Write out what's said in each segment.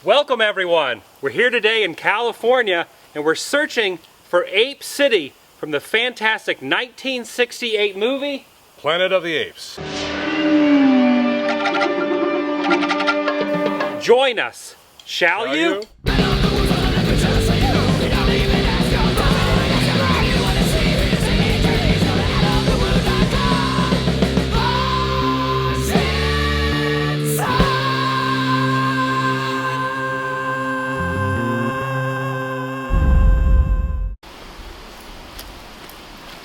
Welcome everyone! We're here today in California and we're searching for Ape City from the fantastic 1968 movie Planet of the Apes. Join us, shall you?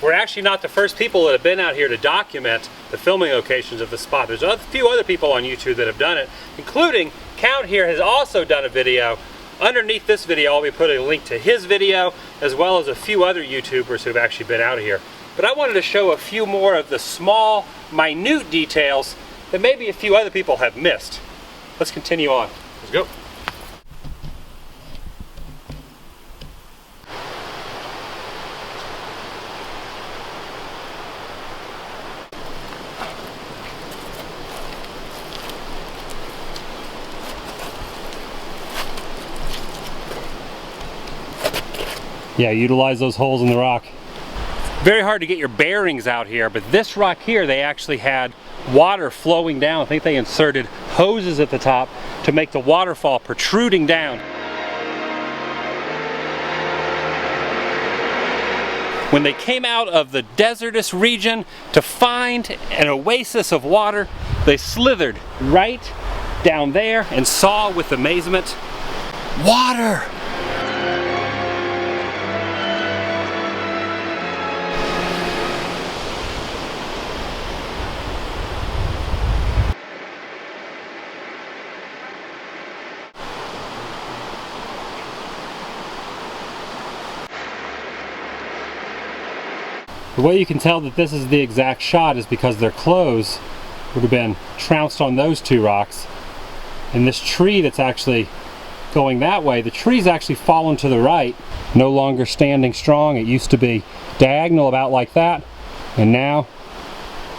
We're actually not the first people that have been out here to document the filming locations of the spot. There's a few other people on YouTube that have done it, including Count here has also done a video. Underneath this video I'll be putting a link to his video as well as a few other YouTubers who've actually been out here. But I wanted to show a few more of the small, minute details that maybe a few other people have missed. Let's continue on. Let's go. Yeah, utilize those holes in the rock. Very hard to get your bearings out here, but this rock here, they actually had water flowing down. I think they inserted hoses at the top to make the waterfall protruding down. When they came out of the desertous region to find an oasis of water, they slithered right down there and saw with amazement, water! The way you can tell that this is the exact shot is because their clothes would have been trounced on those two rocks. And this tree that's actually going that way, the tree's actually fallen to the right, no longer standing strong. It used to be diagonal about like that, and now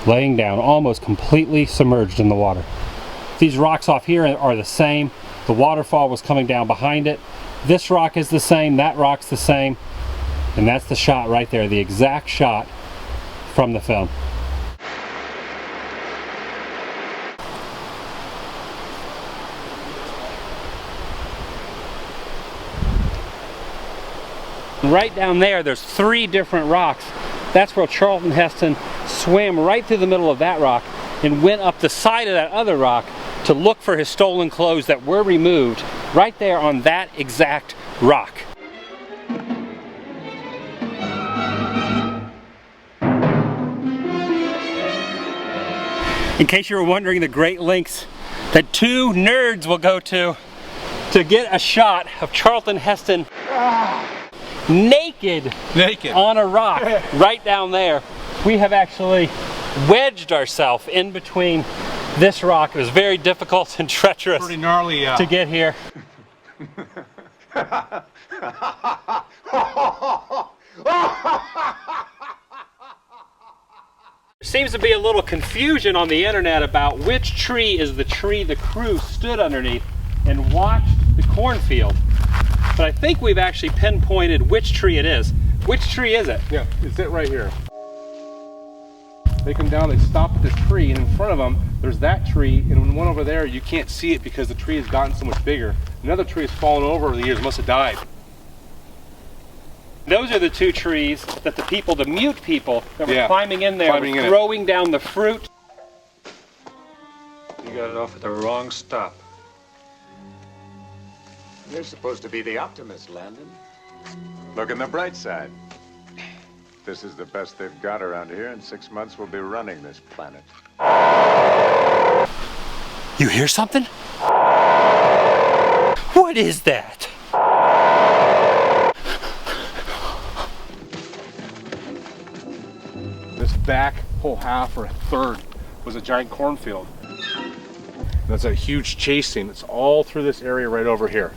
laying down, almost completely submerged in the water. These rocks off here are the same. The waterfall was coming down behind it. This rock is the same, that rock's the same. And that's the shot right there, the exact shot from the film. Right down there, there's 3 different rocks. That's where Charlton Heston swam right through the middle of that rock and went up the side of that other rock to look for his stolen clothes that were removed right there on that exact rock. In case you were wondering the great lengths that 2 nerds will go to get a shot of Charlton Heston naked on a rock right down there. We have actually wedged ourselves in between this rock. It was very difficult and treacherous. Pretty gnarly to get here. There seems to be a little confusion on the internet about which tree is the tree the crew stood underneath and watched the cornfield. But I think we've actually pinpointed which tree it is. Which tree is it? Yeah, it's it right here. They come down, they stop at this tree, and in front of them, there's that tree, and one over there, you can't see it because the tree has gotten so much bigger. Another tree has fallen over the years, must have died. Those are the 2 trees that the people, the mute people, that were climbing in there, were throwing down the fruit. You got it off at the wrong stop. You're supposed to be the optimist, Landon. Look on the bright side. This is the best they've got around here. In 6 months, we'll be running this planet. You hear something? What is that? This back whole half or a third was a giant cornfield. That's a huge chase scene. It's all through this area right over here.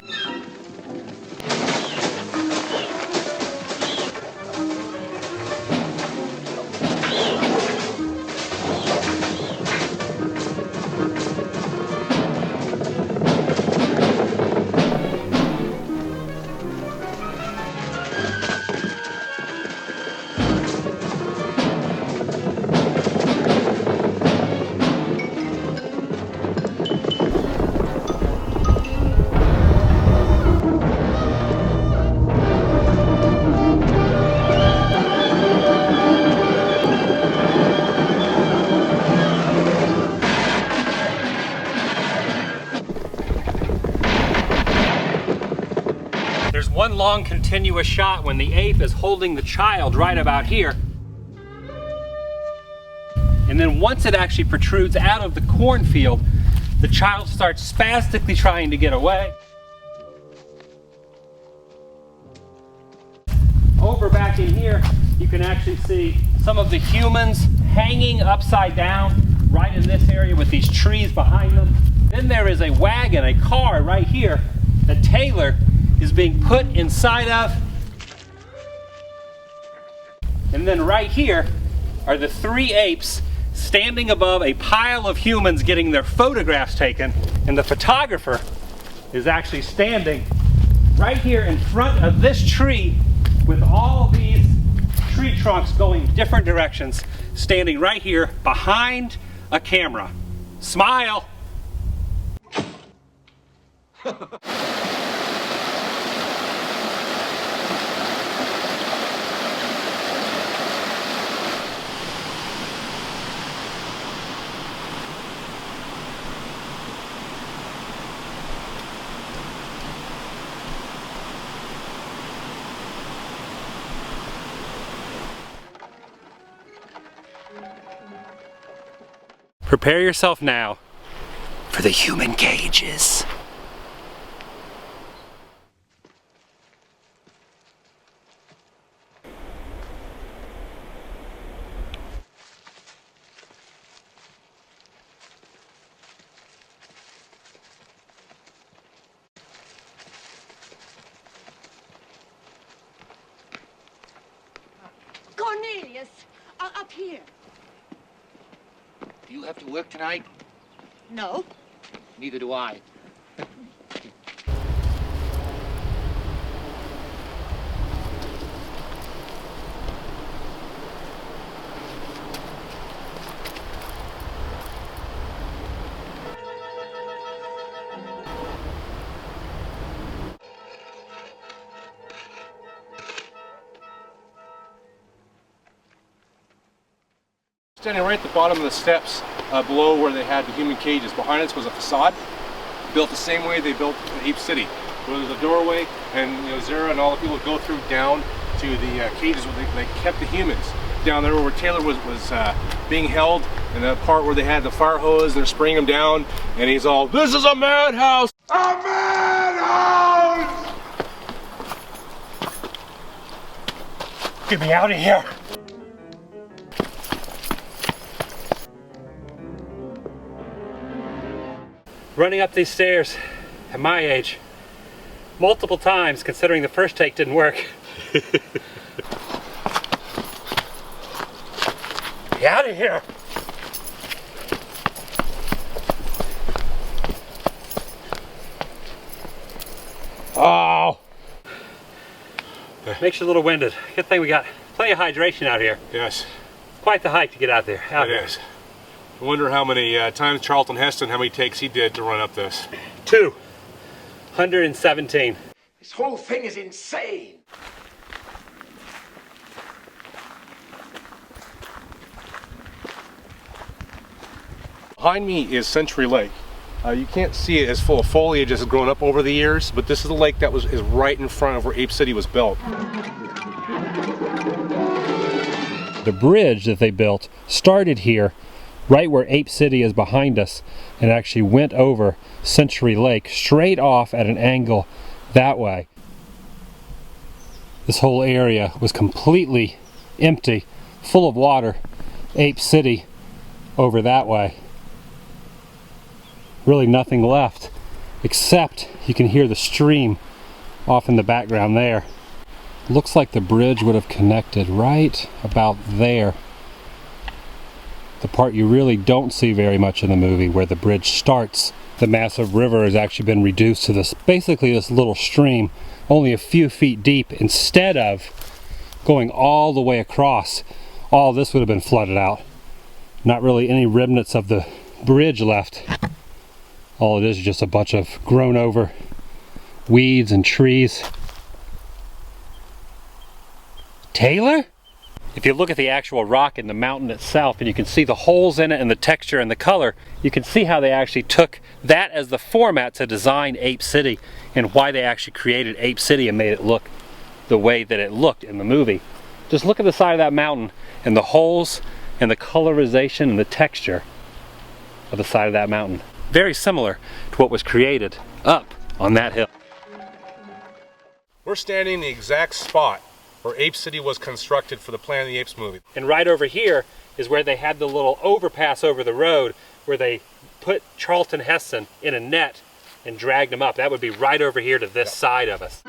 There's one long continuous shot when the ape is holding the child right about here. And then once it actually protrudes out of the cornfield, the child starts spastically trying to get away. Over back in here, you can actually see some of the humans hanging upside down right in this area with these trees behind them. Then there is a wagon, a car right here that Taylor is being put inside of. And then right here are the 3 apes standing above a pile of humans getting their photographs taken. And the photographer is actually standing right here in front of this tree with all these tree trunks going different directions, standing right here behind a camera. Smile! Prepare yourself now for the human cages. Cornelius, up here. Do you have to work tonight? No. Neither do I. Standing right at the bottom of the steps below where they had the human cages. Behind us was a facade built the same way they built Ape City, where there's a doorway, and Zara and all the people go through down to the cages where they kept the humans. Down there where Taylor was being held, and the part where they had the fire hose and they're spraying him down, and he's all, "This is a madhouse! A madhouse!" Get me out of here! Running up these stairs at my age multiple times, considering the first take didn't work. Get out of here! Oh! Makes you a little winded. Good thing we got plenty of hydration out here. Yes. Quite the hike to get out there. It is. I wonder how many times Charlton Heston, how many takes he did to run up this. 217. This whole thing is insane. Behind me is Century Lake. You can't see it as full of foliage as has grown up over the years, but this is a lake that is right in front of where Ape City was built. The bridge that they built started here, right where Ape City is behind us, and actually went over Century Lake straight off at an angle that way. This whole area was completely empty, full of water. Ape City over that way. Really nothing left, except you can hear the stream off in the background there. Looks like the bridge would have connected right about there. The part you really don't see very much in the movie, where the bridge starts. The massive river has actually been reduced to this, basically this little stream, only a few feet deep. Instead of going all the way across, all this would have been flooded out. Not really any remnants of the bridge left. All it is just a bunch of grown over weeds and trees. Taylor? If you look at the actual rock in the mountain itself, and you can see the holes in it and the texture and the color, you can see how they actually took that as the format to design Ape City, and why they actually created Ape City and made it look the way that it looked in the movie. Just look at the side of that mountain and the holes and the colorization and the texture of the side of that mountain. Very similar to what was created up on that hill. We're standing in the exact spot where Ape City was constructed for the Planet of the Apes movie. And right over here is where they had the little overpass over the road where they put Charlton Heston in a net and dragged him up. That would be right over here to this side of us.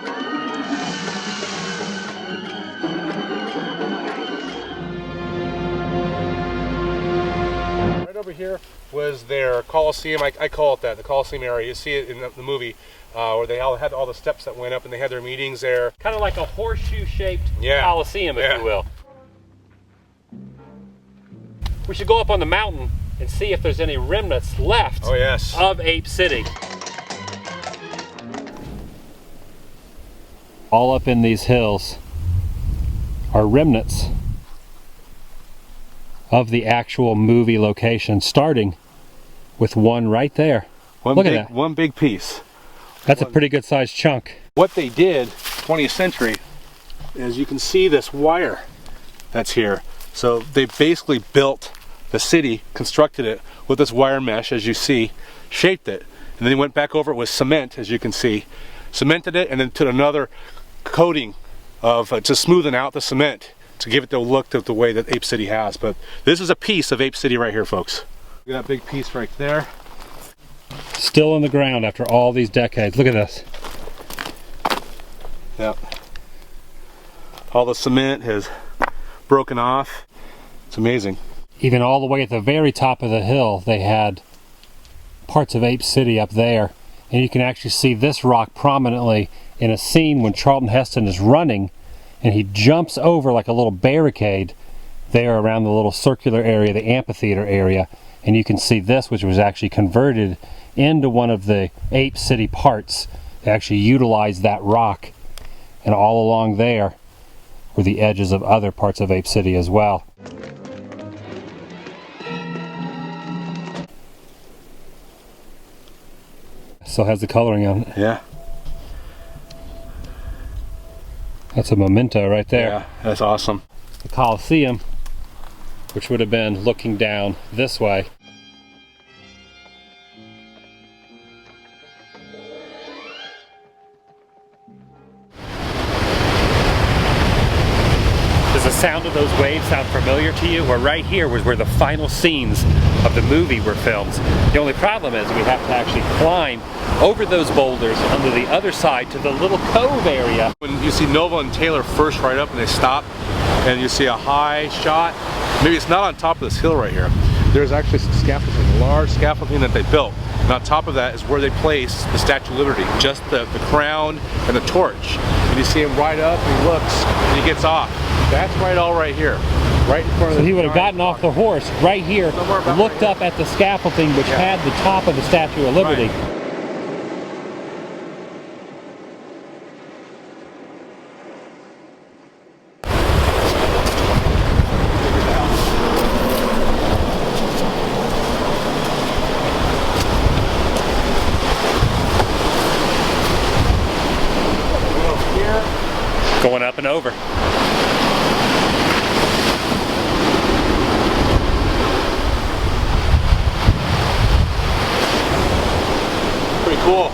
Right over here was their Coliseum. I call it that, the Coliseum area. You see it in the movie where they all had all the steps that went up and they had their meetings there. Kind of like a horseshoe-shaped Coliseum, if you will. We should go up on the mountain and see if there's any remnants left of Ape City. All up in these hills are remnants of the actual movie location, starting with one right there. Look at that. One big piece. That's a pretty good sized chunk. What they did, 20th century, is you can see this wire that's here. So they basically built the city, constructed it with this wire mesh, as you see, shaped it, and then they went back over it with cement, as you can see, cemented it, and then took another coating of to smoothen out the cement to give it the look of the way that Ape City has. But this is a piece of Ape City right here, folks. Look at that big piece right there. Still in the ground after all these decades. Look at this. Yep. All the cement has broken off. It's amazing. Even all the way at the very top of the hill, they had parts of Ape City up there. And you can actually see this rock prominently in a scene when Charlton Heston is running and he jumps over like a little barricade there around the little circular area, the amphitheater area. And you can see this, which was actually converted into one of the Ape City parts. They actually utilized that rock. And all along there were the edges of other parts of Ape City as well. Still has the coloring on it. Yeah. That's a memento right there. Yeah, that's awesome. The Coliseum, which would have been looking down this way. Does the sound of those waves sound familiar to you? Well, right here was where the final scenes of the movie were filmed. The only problem is we have to actually climb over those boulders onto the other side to the little cove area. When you see Nova and Taylor first ride up and they stop, and you see a high shot, maybe it's not on top of this hill right here. There's actually some scaffolding, large scaffolding that they built. And on top of that is where they placed the Statue of Liberty, just the crown and the torch. And you see him ride up, and he looks, and he gets off. That's right all right here. Right in front of so he would have gotten off the horse right here, looked up at the scaffolding which had the top of the Statue of Liberty. Right. Going up and over. Pretty cool.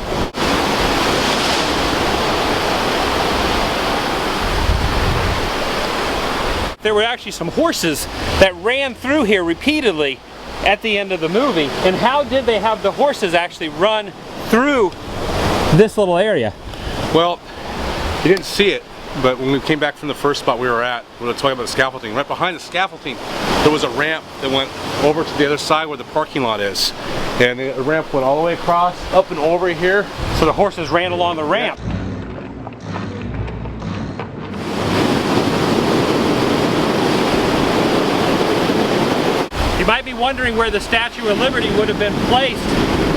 There were actually some horses that ran through here repeatedly at the end of the movie. And how did they have the horses actually run through this little area? Well, you didn't see it, but when we came back from the first spot we were at, we were talking about the scaffolding. Right behind the scaffolding, there was a ramp that went over to the other side where the parking lot is. And the ramp went all the way across, up and over here. So the horses ran along the ramp. You might be wondering where the Statue of Liberty would have been placed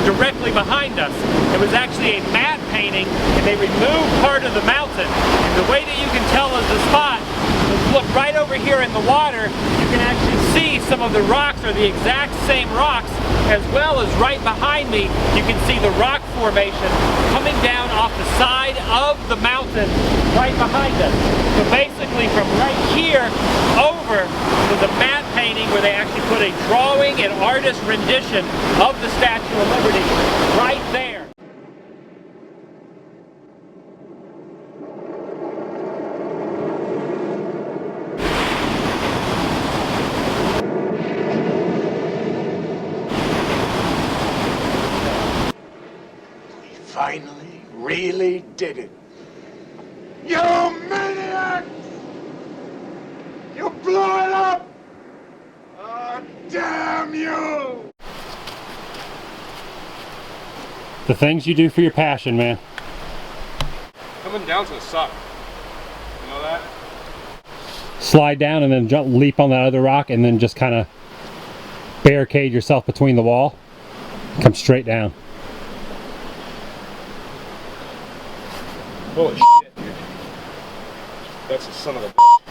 directly behind us. It was actually a matte painting, and they removed part of the mountain. And the way that you can tell is the spot is look right over over here in the water, you can actually see some of the rocks are the exact same rocks, as well as right behind me, you can see the rock formation coming down off the side of the mountain right behind us. So basically from right here over, there's a matte painting where they actually put a drawing and artist rendition of the Statue of Liberty right there. Finally, really did it. You maniacs! You blew it up! Oh, damn you! The things you do for your passion, man. Coming down's gonna suck. You know that? Slide down and then jump, leap on that other rock, and then just kind of barricade yourself between the wall. Come straight down. Holy shit, dude. That's the son of a bitch.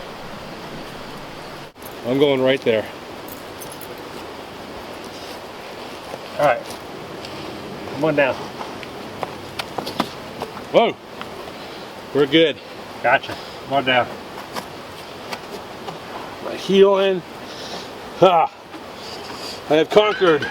I'm going right there. Alright. Come on down. Whoa! We're good. Gotcha. Come on down. My heel in. Ah! I have conquered